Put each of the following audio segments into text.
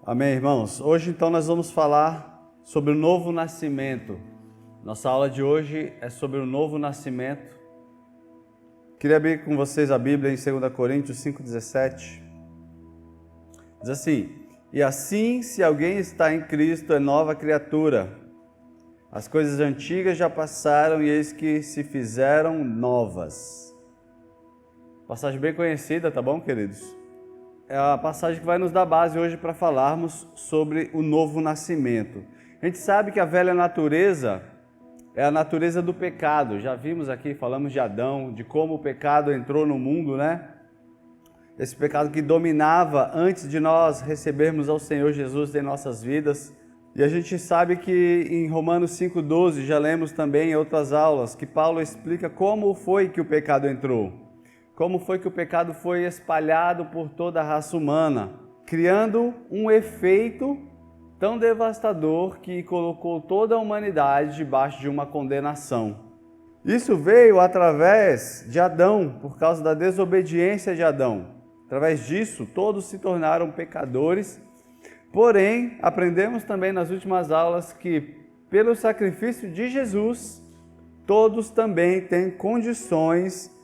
Amém, irmãos? Hoje, então, nós vamos falar sobre o novo nascimento. Nossa aula de hoje é sobre o novo nascimento. Queria abrir com vocês a Bíblia em 2 Coríntios 5,17. Diz assim: E assim, se alguém está em Cristo, é nova criatura. As coisas antigas já passaram e eis que se fizeram novas. Passagem bem conhecida, tá bom, queridos? É a passagem que vai nos dar base hoje para falarmos sobre o novo nascimento. A gente sabe que a velha natureza é a natureza do pecado. Já vimos aqui, falamos de Adão, de como o pecado entrou no mundo, né? Esse pecado que dominava antes de nós recebermos ao Senhor Jesus em nossas vidas. E a gente sabe que em Romanos 5,12, já lemos também em outras aulas, que Paulo explica como foi que o pecado entrou. Como foi que o pecado foi espalhado por toda a raça humana, criando um efeito tão devastador que colocou toda a humanidade debaixo de uma condenação. Isso veio através de Adão, por causa da desobediência de Adão. Através disso, todos se tornaram pecadores. Porém, aprendemos também nas últimas aulas que, pelo sacrifício de Jesus, todos também têm condições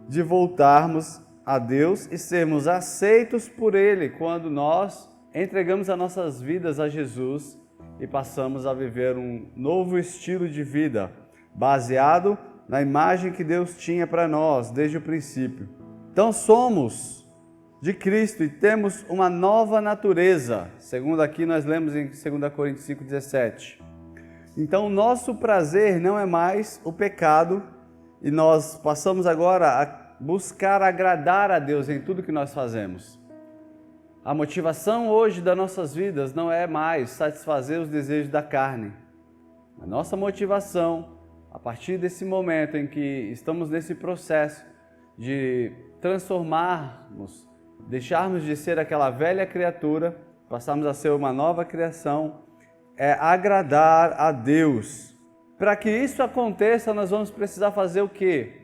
de voltarmos a Deus e sermos aceitos por Ele quando nós entregamos as nossas vidas a Jesus e passamos a viver um novo estilo de vida, baseado na imagem que Deus tinha para nós desde o princípio. Então somos de Cristo e temos uma nova natureza, segundo aqui nós lemos em 2 Coríntios 5,17. Então o nosso prazer não é mais o pecado, e nós passamos agora a buscar agradar a Deus em tudo que nós fazemos. A motivação hoje das nossas vidas não é mais satisfazer os desejos da carne. A nossa motivação, a partir desse momento em que estamos nesse processo de transformarmos, deixarmos de ser aquela velha criatura, passarmos a ser uma nova criação, é agradar a Deus. Para que isso aconteça, nós vamos precisar fazer o quê?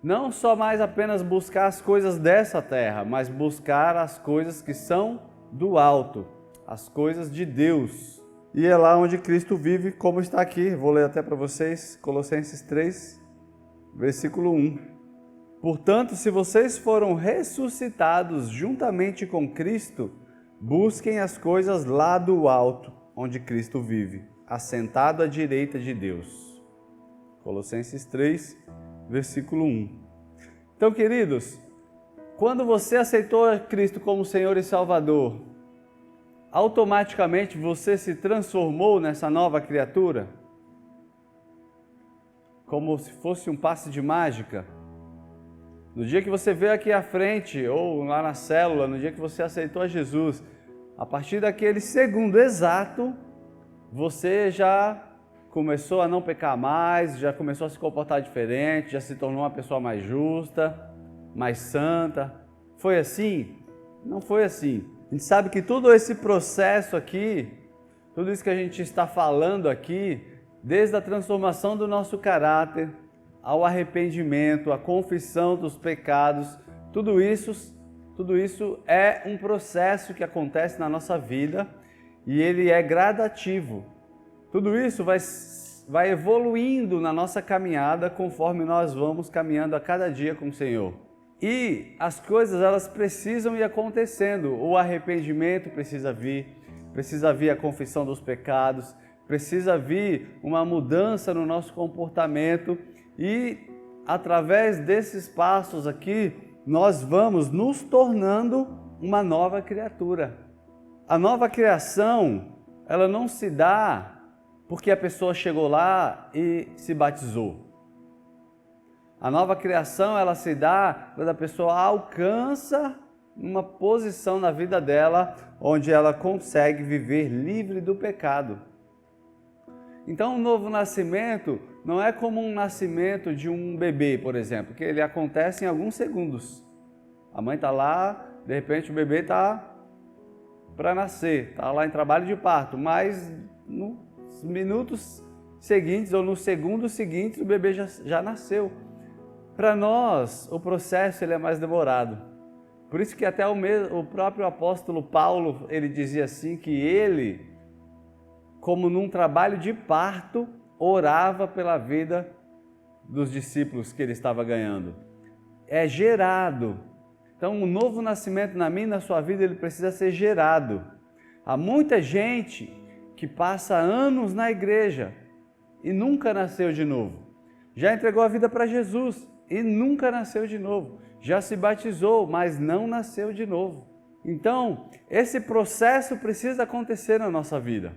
Não só mais apenas buscar as coisas dessa terra, mas buscar as coisas que são do alto, as coisas de Deus. E é lá onde Cristo vive, como está aqui. Vou ler até para vocês, Colossenses 3, versículo 1. Portanto, se vocês foram ressuscitados juntamente com Cristo, busquem as coisas lá do alto, onde Cristo vive, assentado à direita de Deus. Colossenses 3, versículo 1. Então, queridos, quando você aceitou a Cristo como Senhor e Salvador, automaticamente você se transformou nessa nova criatura? Como se fosse um passe de mágica? No dia que você veio aqui à frente, ou lá na célula, no dia que você aceitou a Jesus, a partir daquele segundo exato, você já começou a não pecar mais, já começou a se comportar diferente, já se tornou uma pessoa mais justa, mais santa. Foi assim? Não foi assim. A gente sabe que todo esse processo aqui, tudo isso que a gente está falando aqui, desde a transformação do nosso caráter, ao arrependimento, à confissão dos pecados, tudo isso é um processo que acontece na nossa vida e ele é gradativo. Tudo isso vai evoluindo na nossa caminhada conforme nós vamos caminhando a cada dia com o Senhor. E as coisas elas precisam ir acontecendo. O arrependimento precisa vir a confissão dos pecados, precisa vir uma mudança no nosso comportamento e através desses passos aqui nós vamos nos tornando uma nova criatura. A nova criação, ela não se dá porque a pessoa chegou lá e se batizou. A nova criação, ela se dá quando a pessoa alcança uma posição na vida dela onde ela consegue viver livre do pecado. Então, o novo nascimento não é como um nascimento de um bebê, por exemplo, que ele acontece em alguns segundos. A mãe está lá, de repente o bebê está para nascer, está lá em trabalho de parto, mas nos minutos seguintes ou nos segundos seguintes o bebê já nasceu. Para nós, o processo ele é mais demorado. Por isso que até o próprio apóstolo Paulo, ele dizia assim, que ele, como num trabalho de parto, orava pela vida dos discípulos que ele estava ganhando. É gerado. Então, um novo nascimento na minha e na sua vida, ele precisa ser gerado. Há muita gente que passa anos na igreja e nunca nasceu de novo. Já entregou a vida para Jesus e nunca nasceu de novo. Já se batizou, mas não nasceu de novo. Então, esse processo precisa acontecer na nossa vida,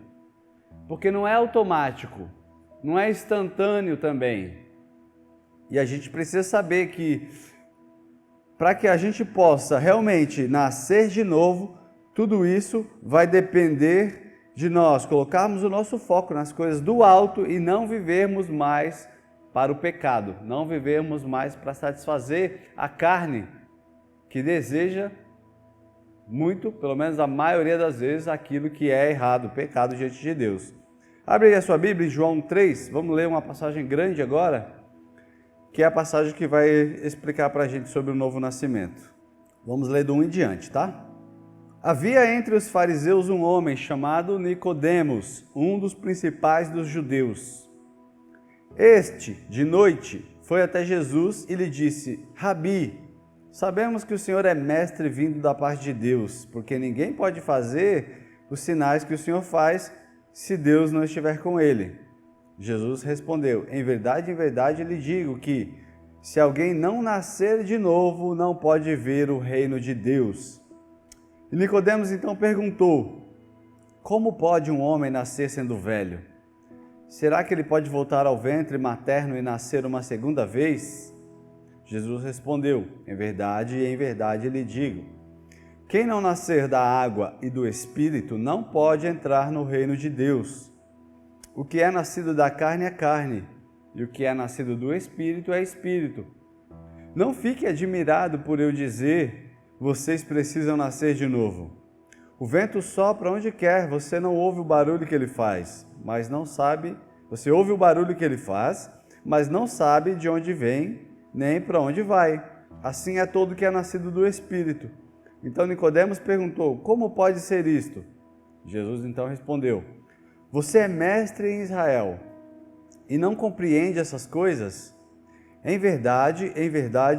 porque não é automático, não é instantâneo também. E a gente precisa saber que, para que a gente possa realmente nascer de novo, tudo isso vai depender de nós colocarmos o nosso foco nas coisas do alto e não vivermos mais para o pecado, não vivermos mais para satisfazer a carne que deseja muito, pelo menos a maioria das vezes, aquilo que é errado, pecado diante de Deus. Abre aí a sua Bíblia em João 3, vamos ler uma passagem grande agora, que é a passagem que vai explicar para a gente sobre o novo nascimento. Vamos ler do 1 em diante, tá? Havia entre os fariseus um homem chamado Nicodemos, um dos principais dos judeus. Este, de noite, foi até Jesus e lhe disse: Rabi, sabemos que o Senhor é mestre vindo da parte de Deus, porque ninguém pode fazer os sinais que o Senhor faz se Deus não estiver com ele. Jesus respondeu: em verdade lhe digo que, se alguém não nascer de novo, não pode ver o reino de Deus. E Nicodemos então perguntou: como pode um homem nascer sendo velho? Será que ele pode voltar ao ventre materno e nascer uma segunda vez? Jesus respondeu: em verdade lhe digo, quem não nascer da água e do Espírito não pode entrar no reino de Deus. O que é nascido da carne é carne, e o que é nascido do Espírito é Espírito. Não fique admirado por eu dizer, vocês precisam nascer de novo. O vento sopra onde quer, você não ouve o barulho que ele faz, mas não sabe, você ouve o barulho que ele faz, mas não sabe de onde vem, nem para onde vai. Assim é todo que é nascido do Espírito. Então Nicodemos perguntou: como pode ser isto? Jesus então respondeu: você é mestre em Israel e não compreende essas coisas? Em verdade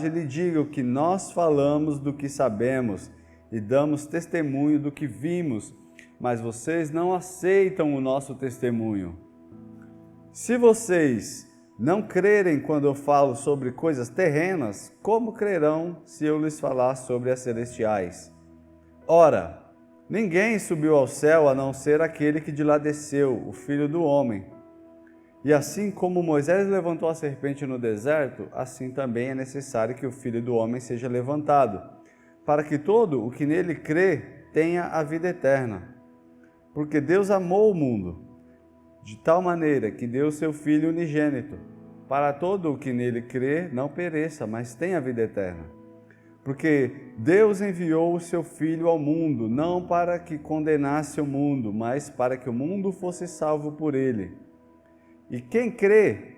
lhe digo que nós falamos do que sabemos e damos testemunho do que vimos, mas vocês não aceitam o nosso testemunho. Se vocês não crerem quando eu falo sobre coisas terrenas, como crerão se eu lhes falar sobre as celestiais? Ora, ninguém subiu ao céu a não ser aquele que de lá desceu, o Filho do Homem. E assim como Moisés levantou a serpente no deserto, assim também é necessário que o Filho do Homem seja levantado, para que todo o que nele crê tenha a vida eterna. Porque Deus amou o mundo, de tal maneira que deu seu Filho unigênito, para todo o que nele crê não pereça, mas tenha a vida eterna. Porque Deus enviou o seu Filho ao mundo, não para que condenasse o mundo, mas para que o mundo fosse salvo por ele. E quem crê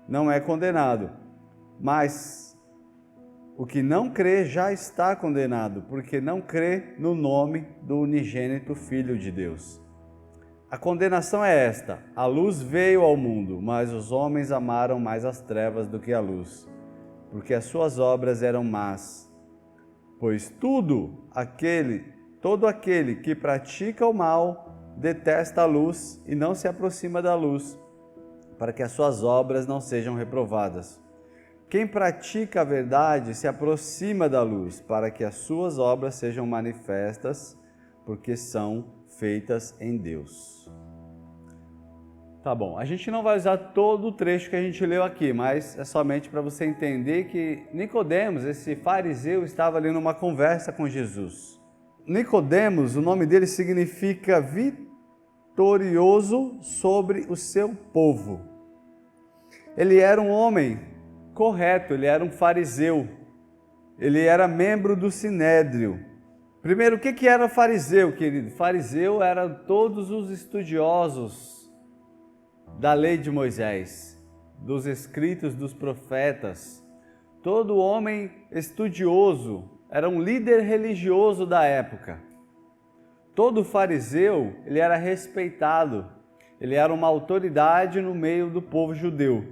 não é condenado, mas o que não crê já está condenado, porque não crê no nome do unigênito Filho de Deus. A condenação é esta: a luz veio ao mundo, mas os homens amaram mais as trevas do que a luz, porque as suas obras eram más. Pois todo aquele que pratica o mal detesta a luz e não se aproxima da luz, para que as suas obras não sejam reprovadas. Quem pratica a verdade se aproxima da luz, para que as suas obras sejam manifestas, porque são feitas em Deus. Tá bom, a gente não vai usar todo o trecho que a gente leu aqui, mas é somente para você entender que Nicodemos, esse fariseu, estava ali numa conversa com Jesus. Nicodemos, o nome dele significa vitorioso sobre o seu povo. Ele era um homem correto, ele era um fariseu, ele era membro do Sinédrio. Primeiro, o que era fariseu, querido? Fariseu eram todos os estudiosos da lei de Moisés, dos escritos dos profetas. Todo homem estudioso era um líder religioso da época. Todo fariseu, ele era respeitado, ele era uma autoridade no meio do povo judeu,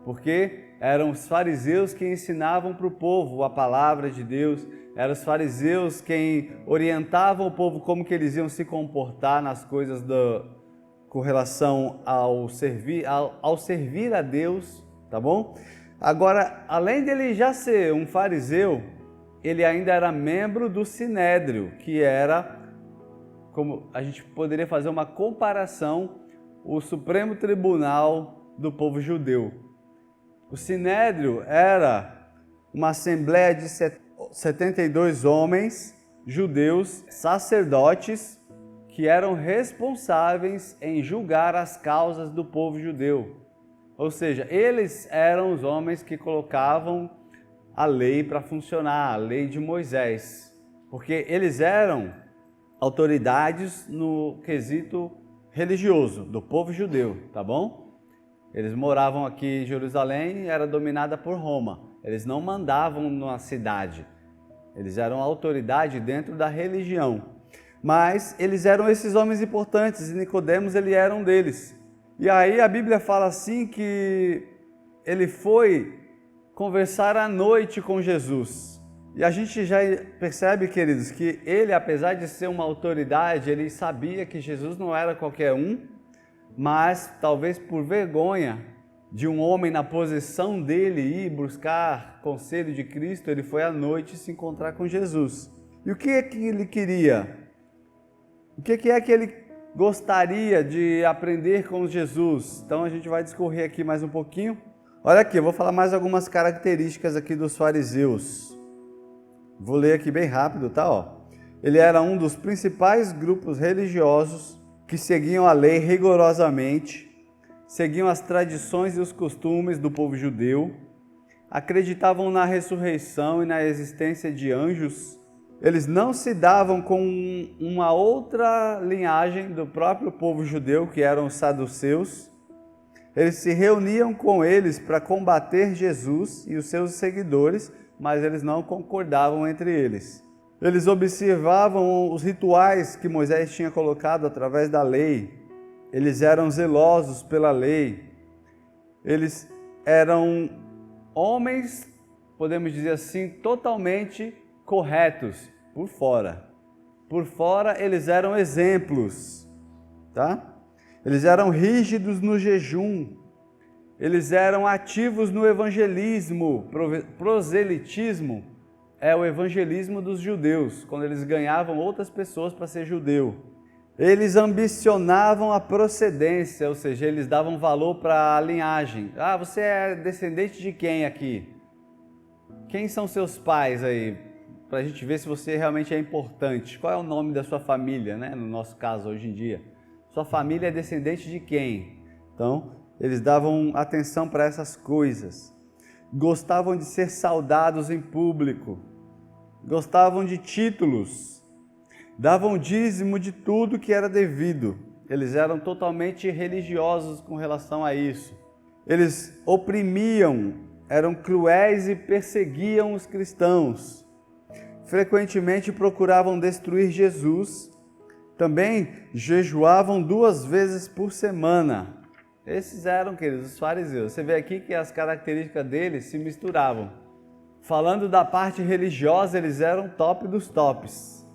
porque eram os fariseus que ensinavam para o povo a palavra de Deus, eram os fariseus quem orientavam o povo como que eles iam se comportar nas coisas com relação ao servir a Deus, tá bom? Agora, além dele já ser um fariseu, ele ainda era membro do Sinédrio, que era, como a gente poderia fazer uma comparação, o Supremo Tribunal do povo judeu. O Sinédrio era uma assembleia de 72 homens judeus, sacerdotes, que eram responsáveis em julgar as causas do povo judeu. Ou seja, eles eram os homens que colocavam a lei para funcionar, a lei de Moisés, porque eles eram autoridades no quesito religioso do povo judeu, tá bom? Eles moravam aqui em Jerusalém e era dominada por Roma. Eles não mandavam na cidade. Eles eram autoridade dentro da religião. Mas eles eram esses homens importantes e Nicodemos ele era um deles. E aí a Bíblia fala assim que ele foi conversar à noite com Jesus. E a gente já percebe, queridos, que ele, apesar de ser uma autoridade, ele sabia que Jesus não era qualquer um, mas talvez por vergonha de um homem na posição dele ir buscar conselho de Cristo, ele foi à noite se encontrar com Jesus. E o que é que ele queria? O que é que ele gostaria de aprender com Jesus? Então a gente vai discorrer aqui mais um pouquinho. Olha aqui, eu vou falar mais algumas características aqui dos fariseus. Vou ler aqui bem rápido, tá? Ele era um dos principais grupos religiosos que seguiam a lei rigorosamente, seguiam as tradições e os costumes do povo judeu, acreditavam na ressurreição e na existência de anjos. Eles não se davam com uma outra linhagem do próprio povo judeu, que eram os saduceus. Eles se reuniam com eles para combater Jesus e os seus seguidores, mas eles não concordavam entre eles. Eles observavam os rituais que Moisés tinha colocado através da lei. Eles eram zelosos pela lei. Eles eram homens, podemos dizer assim, totalmente corretos por fora. Por fora eles eram exemplos, tá? Eles eram rígidos no jejum. Eles eram ativos no evangelismo. Proselitismo é o evangelismo dos judeus, quando eles ganhavam outras pessoas para ser judeu. Eles ambicionavam a procedência, ou seja, eles davam valor para a linhagem. Ah, você é descendente de quem aqui? Quem são seus pais aí? Para a gente ver se você realmente é importante. Qual é o nome da sua família, né? No nosso caso, hoje em dia. Sua família é descendente de quem? Então, eles davam atenção para essas coisas. Gostavam de ser saudados em público. Gostavam de títulos. Davam dízimo de tudo que era devido. Eles eram totalmente religiosos com relação a isso. Eles oprimiam, eram cruéis e perseguiam os cristãos. Frequentemente procuravam destruir Jesus. Também jejuavam 2 vezes por semana. Esses eram, queridos, os fariseus. Você vê aqui que as características deles se misturavam. Falando da parte religiosa, eles eram top dos tops.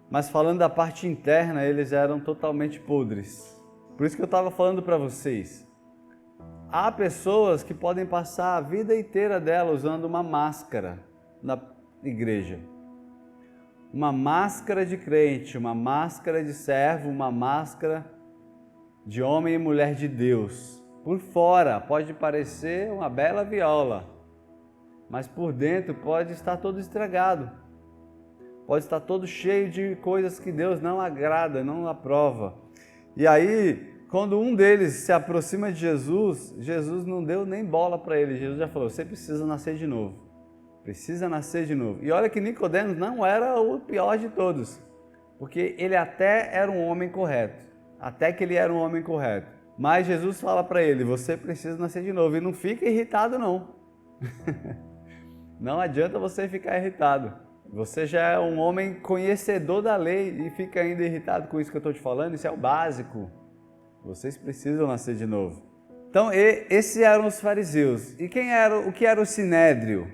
Mas falando da parte interna, eles eram totalmente podres. Por isso que eu estava falando para vocês. Há pessoas que podem passar a vida inteira dela usando uma máscara na igreja. Uma máscara de crente, uma máscara de servo, uma máscara de homem e mulher de Deus. Por fora pode parecer uma bela viola, mas por dentro pode estar todo estragado. Pode estar todo cheio de coisas que Deus não agrada, não aprova. E aí, quando um deles se aproxima de Jesus, Jesus não deu nem bola para ele. Jesus já falou, você precisa nascer de novo. Precisa nascer de novo. E olha que Nicodemos não era o pior de todos, porque ele até era um homem correto. Até que ele era um homem correto. Mas Jesus fala para ele, você precisa nascer de novo. E não fica irritado não. Não adianta você ficar irritado. Você já é um homem conhecedor da lei e fica ainda irritado com isso que eu estou te falando? Isso é o básico. Vocês precisam nascer de novo. Então, esses eram os fariseus. E o que era o sinédrio?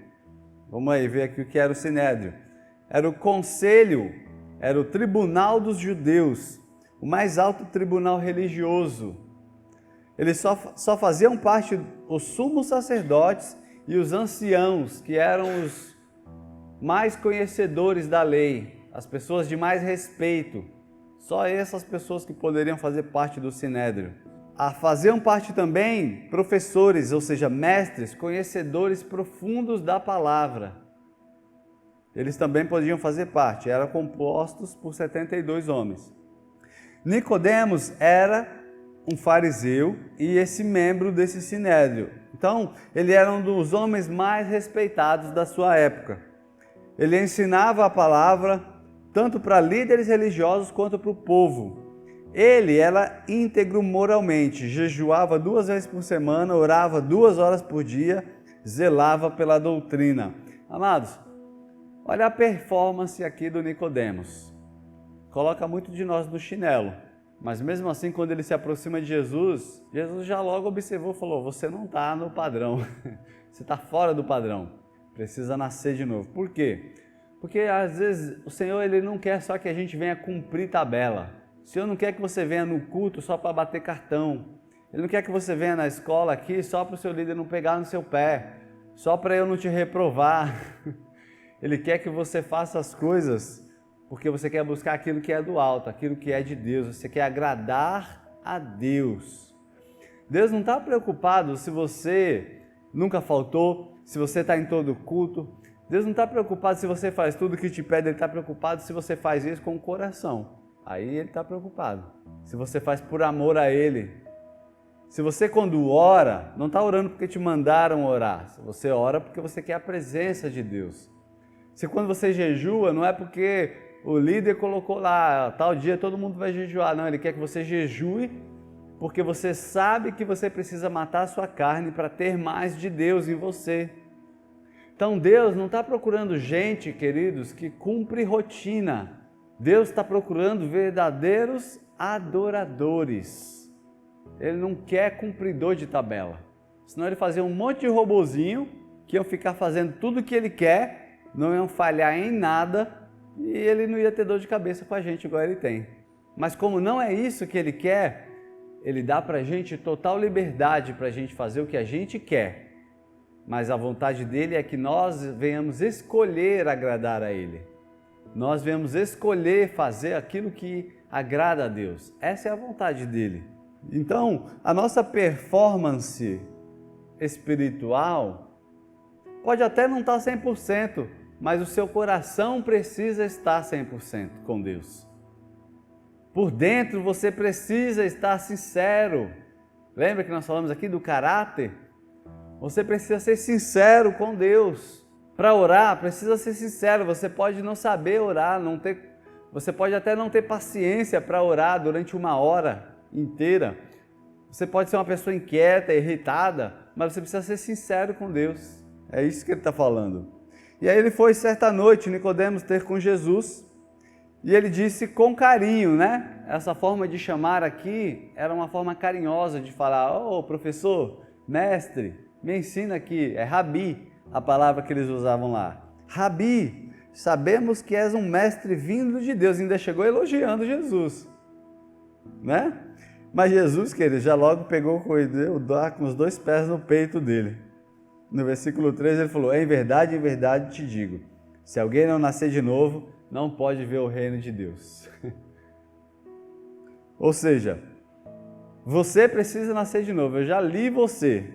Vamos aí ver aqui o que era o sinédrio. Era o conselho, era o tribunal dos judeus, o mais alto tribunal religioso. Eles só faziam parte os sumos sacerdotes e os anciãos, que eram os mais conhecedores da lei, as pessoas de mais respeito. Só essas pessoas que poderiam fazer parte do sinédrio. Faziam parte também professores, ou seja, mestres, conhecedores profundos da palavra. Eles também podiam fazer parte, eram compostos por 72 homens. Nicodemos era um fariseu e esse membro desse sinédrio. Então, ele era um dos homens mais respeitados da sua época. Ele ensinava a palavra tanto para líderes religiosos quanto para o povo. Ele era íntegro moralmente, jejuava 2 vezes por semana, orava 2 horas por dia, zelava pela doutrina. Amados, olha a performance aqui do Nicodemos. Coloca muito de nós no chinelo, mas mesmo assim, quando ele se aproxima de Jesus, Jesus já logo observou e falou: você não está no padrão, você está fora do padrão, precisa nascer de novo. Por quê? Porque às vezes o Senhor ele não quer só que a gente venha cumprir tabela. O Senhor não quer que você venha no culto só para bater cartão. Ele não quer que você venha na escola aqui só para o seu líder não pegar no seu pé, só para eu não te reprovar. Ele quer que você faça as coisas porque você quer buscar aquilo que é do alto, aquilo que é de Deus. Você quer agradar a Deus. Deus não está preocupado se você nunca faltou, se você está em todo culto. Deus não está preocupado se você faz tudo que te pede. Ele está preocupado se você faz isso com o coração. Aí Ele está preocupado. Se você faz por amor a Ele. Se você quando ora, não está orando porque te mandaram orar. Você ora porque você quer a presença de Deus. Se quando você jejua, não é porque o líder colocou lá, tal dia todo mundo vai jejuar. Não, Ele quer que você jejue porque você sabe que você precisa matar a sua carne para ter mais de Deus em você. Então Deus não está procurando gente, queridos, que cumpre rotina. Deus está procurando verdadeiros adoradores. Ele não quer cumpridor de tabela. Senão ele fazia um monte de robozinho que iam ficar fazendo tudo o que ele quer, não iam falhar em nada e ele não ia ter dor de cabeça com a gente igual ele tem. Mas como não é isso que ele quer, ele dá para a gente total liberdade para a gente fazer o que a gente quer. Mas a vontade dele é que nós venhamos escolher agradar a ele. Nós venhamos escolher fazer aquilo que agrada a Deus. Essa é a vontade dele. Então, a nossa performance espiritual pode até não estar 100%, mas o seu coração precisa estar 100% com Deus. Por dentro você precisa estar sincero. Lembra que nós falamos aqui do caráter? Você precisa ser sincero com Deus. Para orar, precisa ser sincero. Você pode não saber orar, você pode até não ter paciência para orar durante 1 hora inteira. Você pode ser uma pessoa inquieta, irritada, mas você precisa ser sincero com Deus. É isso que ele está falando. E aí ele foi certa noite, Nicodemos, ter com Jesus, e ele disse com carinho, né? Essa forma de chamar aqui era uma forma carinhosa de falar: ô professor, mestre, me ensina aqui, é Rabi, a palavra que eles usavam lá. Rabi, sabemos que és um mestre vindo de Deus. Ainda chegou elogiando Jesus, né? Mas Jesus, querido, já logo pegou com os 2 pés no peito dele. No versículo 3 ele falou: em verdade te digo, se alguém não nascer de novo, não pode ver o reino de Deus. Ou seja, você precisa nascer de novo. Eu já li você.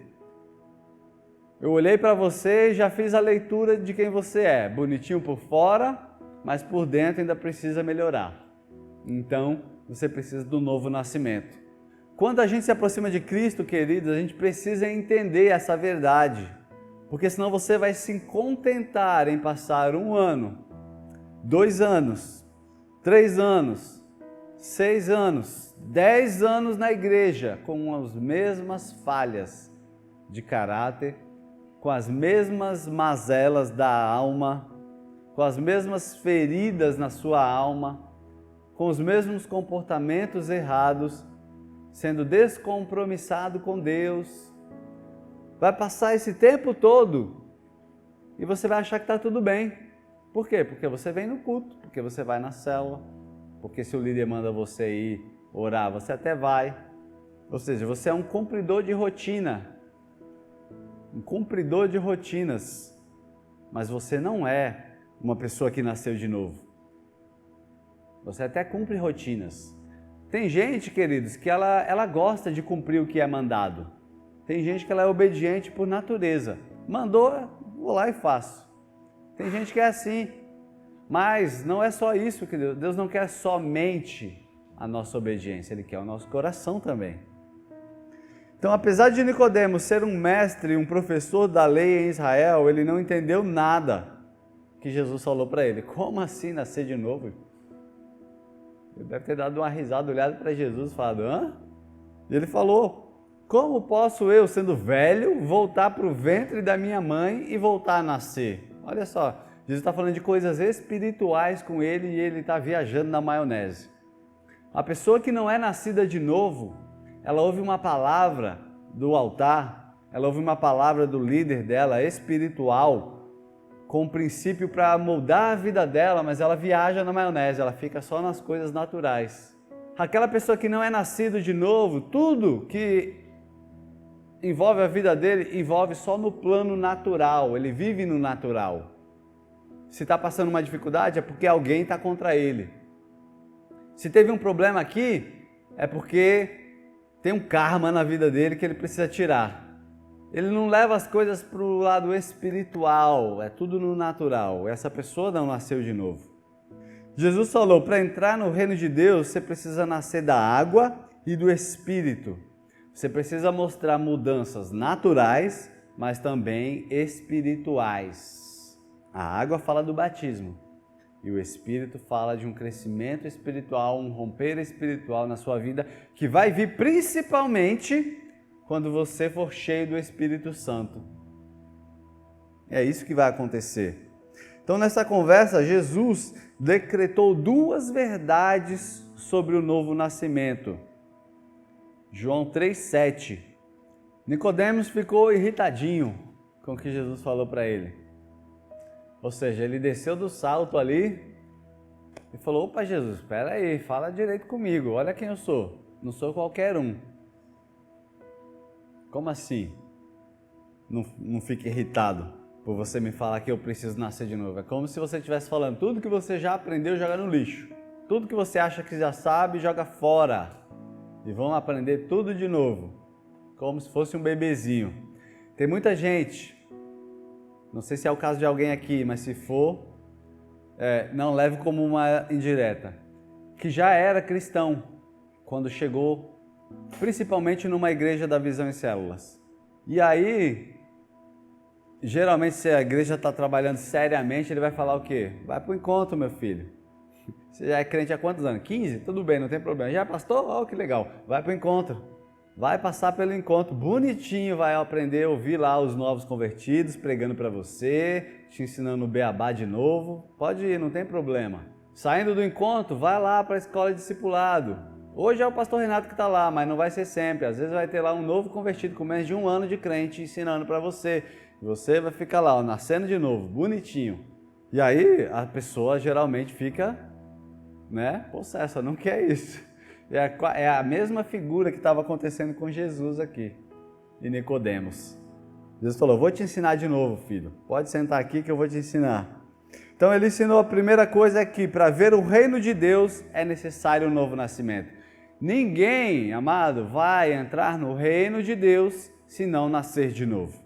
Eu olhei para você e já fiz a leitura de quem você é. Bonitinho por fora, mas por dentro ainda precisa melhorar. Então, você precisa do novo nascimento. Quando a gente se aproxima de Cristo, queridos, a gente precisa entender essa verdade. Porque senão você vai se contentar em passar 1 ano, 2 anos, 3 anos, 6 anos, 10 anos na igreja com as mesmas falhas de caráter, com as mesmas mazelas da alma, com as mesmas feridas na sua alma, com os mesmos comportamentos errados, sendo descompromissado com Deus. Vai passar esse tempo todo e você vai achar que está tudo bem. Por quê? Porque você vem no culto, porque você vai na célula, porque se o líder manda você ir orar, você até vai. Ou seja, você é um cumpridor de rotina, um cumpridor de rotinas, mas você não é uma pessoa que nasceu de novo. Você até cumpre rotinas. Tem gente, queridos, que ela gosta de cumprir o que é mandado. Tem gente que ela é obediente por natureza. Mandou, vou lá e faço. Tem gente que é assim. Mas não é só isso que Deus não quer somente a nossa obediência, Ele quer o nosso coração também. Então, apesar de Nicodemos ser um mestre, um professor da lei em Israel, ele não entendeu nada que Jesus falou para ele. Como assim nascer de novo? Ele deve ter dado uma risada, olhado para Jesus e falado, hã? E ele falou, como posso eu, sendo velho, voltar para o ventre da minha mãe e voltar a nascer? Olha só, Jesus está falando de coisas espirituais com ele e ele está viajando na maionese. A pessoa que não é nascida de novo, ela ouve uma palavra do altar, ela ouve uma palavra do líder dela, espiritual, com um princípio para moldar a vida dela, mas ela viaja na maionese, ela fica só nas coisas naturais. Aquela pessoa que não é nascido de novo, tudo que envolve a vida dele, envolve só no plano natural, ele vive no natural. Se está passando uma dificuldade, é porque alguém está contra ele. Se teve um problema aqui, é porque tem um karma na vida dele que ele precisa tirar. Ele não leva as coisas para o lado espiritual, é tudo no natural. Essa pessoa não nasceu de novo. Jesus falou, para entrar no reino de Deus, você precisa nascer da água e do Espírito. Você precisa mostrar mudanças naturais, mas também espirituais. A água fala do batismo. E o Espírito fala de um crescimento espiritual, um romper espiritual na sua vida, que vai vir principalmente quando você for cheio do Espírito Santo. É isso que vai acontecer. Então, nessa conversa, Jesus decretou duas verdades sobre o novo nascimento. João 3,7. Nicodemos ficou irritadinho com o que Jesus falou para ele. Ou seja, ele desceu do salto ali e falou, opa Jesus, espera aí, fala direito comigo, olha quem eu sou, não sou qualquer um. Como assim? Não fique irritado por você me falar que eu preciso nascer de novo. É como se você estivesse falando, tudo que você já aprendeu, joga no lixo. Tudo que você acha que já sabe, joga fora. E vamos aprender tudo de novo, como se fosse um bebezinho. Tem muita gente... Não sei se é o caso de alguém aqui, mas se for, não leve como uma indireta. Que já era cristão quando chegou, principalmente numa igreja da Visão em Células. E aí, geralmente se a igreja está trabalhando seriamente, ele vai falar o quê? Vai para o encontro, meu filho. Você já é crente há quantos anos? 15? Tudo bem, não tem problema. Já é pastor? Oh, que legal. Vai para o encontro. Vai passar pelo encontro bonitinho, vai aprender a ouvir lá os novos convertidos pregando para você, te ensinando o beabá de novo. Pode ir, não tem problema. Saindo do encontro, vai lá para a escola de discipulado. Hoje é o pastor Renato que está lá, mas não vai ser sempre. Às vezes vai ter lá um novo convertido com menos de 1 ano de crente ensinando para você. Você vai ficar lá, ó, nascendo de novo, bonitinho. E aí a pessoa geralmente fica, possessa, não quer isso. É a mesma figura que estava acontecendo com Jesus aqui, e Nicodemos. Jesus falou, vou te ensinar de novo, filho. Pode sentar aqui que eu vou te ensinar. Então ele ensinou a primeira coisa aqui, para ver o reino de Deus é necessário um novo nascimento. Ninguém, amado, vai entrar no reino de Deus se não nascer de novo.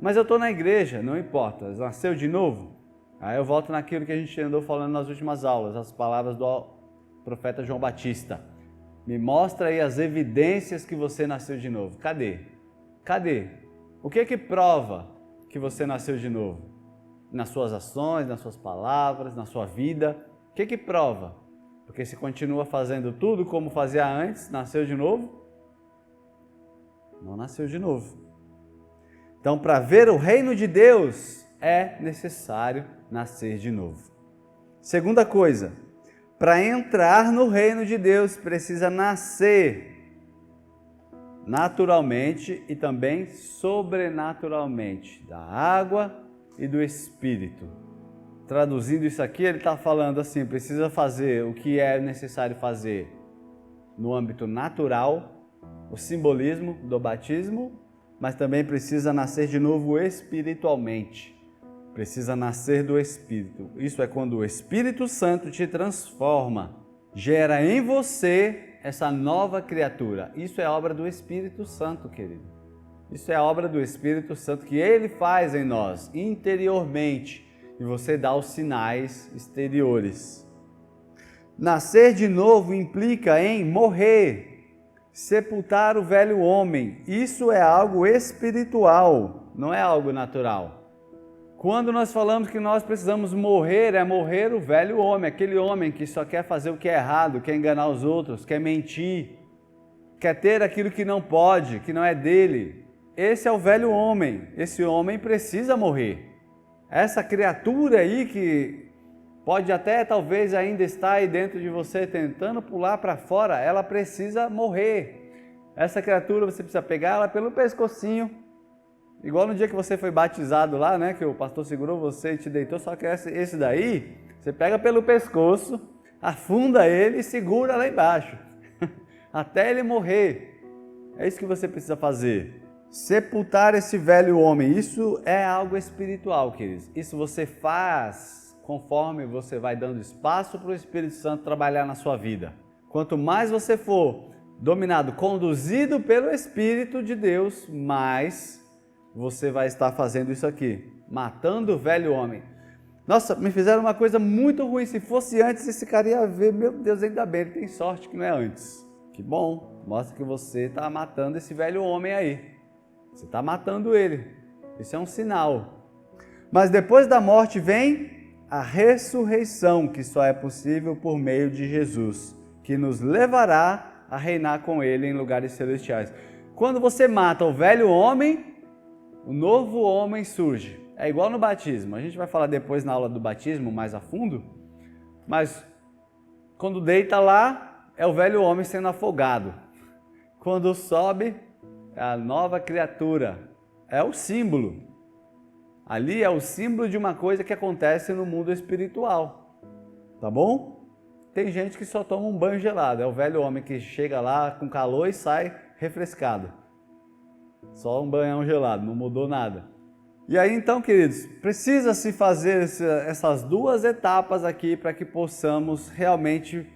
Mas eu estou na igreja, não importa, nasceu de novo? Aí eu volto naquilo que a gente andou falando nas últimas aulas, as palavras do profeta João Batista. Me mostra aí as evidências que você nasceu de novo. Cadê? Cadê? O que é que prova que você nasceu de novo? Nas suas ações, nas suas palavras, na sua vida? O que é que prova? Porque se continua fazendo tudo como fazia antes, nasceu de novo? Não nasceu de novo. Então, para ver o reino de Deus, é necessário nascer de novo. Segunda coisa, para entrar no reino de Deus precisa nascer naturalmente e também sobrenaturalmente, da água e do Espírito. Traduzindo isso aqui, ele está falando assim, precisa fazer o que é necessário fazer no âmbito natural, o simbolismo do batismo, mas também precisa nascer de novo espiritualmente. Precisa nascer do Espírito. Isso é quando o Espírito Santo te transforma, gera em você essa nova criatura. Isso é obra do Espírito Santo, querido. Isso é obra do Espírito Santo que Ele faz em nós, interiormente, e você dá os sinais exteriores. Nascer de novo implica em morrer, sepultar o velho homem. Isso é algo espiritual, não é algo natural. Quando nós falamos que nós precisamos morrer, é morrer o velho homem, aquele homem que só quer fazer o que é errado, quer enganar os outros, quer mentir, quer ter aquilo que não pode, que não é dele. Esse é o velho homem, esse homem precisa morrer. Essa criatura aí que pode até talvez ainda estar aí dentro de você tentando pular para fora, ela precisa morrer. Essa criatura você precisa pegar ela pelo pescocinho, igual no dia que você foi batizado lá, né? Que o pastor segurou você e te deitou, só que esse daí, você pega pelo pescoço, afunda ele e segura lá embaixo, até ele morrer. É isso que você precisa fazer. Sepultar esse velho homem, isso é algo espiritual, queridos. Isso você faz conforme você vai dando espaço para o Espírito Santo trabalhar na sua vida. Quanto mais você for dominado, conduzido pelo Espírito de Deus, mais você vai estar fazendo isso aqui, matando o velho homem. Nossa, me fizeram uma coisa muito ruim. Se fosse antes, esse cara ia ver, meu Deus, ainda bem, ele tem sorte que não é antes. Que bom, mostra que você está matando esse velho homem aí. Você está matando ele. Isso é um sinal. Mas depois da morte vem a ressurreição, que só é possível por meio de Jesus, que nos levará a reinar com ele em lugares celestiais. Quando você mata o velho homem, o novo homem surge. É igual no batismo. A gente vai falar depois na aula do batismo mais a fundo. Mas quando deita lá, é o velho homem sendo afogado. Quando sobe, é a nova criatura. É o símbolo. Ali é o símbolo de uma coisa que acontece no mundo espiritual. Tá bom? Tem gente que só toma um banho gelado. É o velho homem que chega lá com calor e sai refrescado. Só um banhão gelado, não mudou nada. E aí então, queridos, precisa se fazer essas duas etapas aqui para que possamos realmente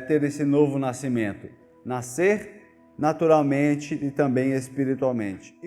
ter esse novo nascimento. Nascer naturalmente e também espiritualmente.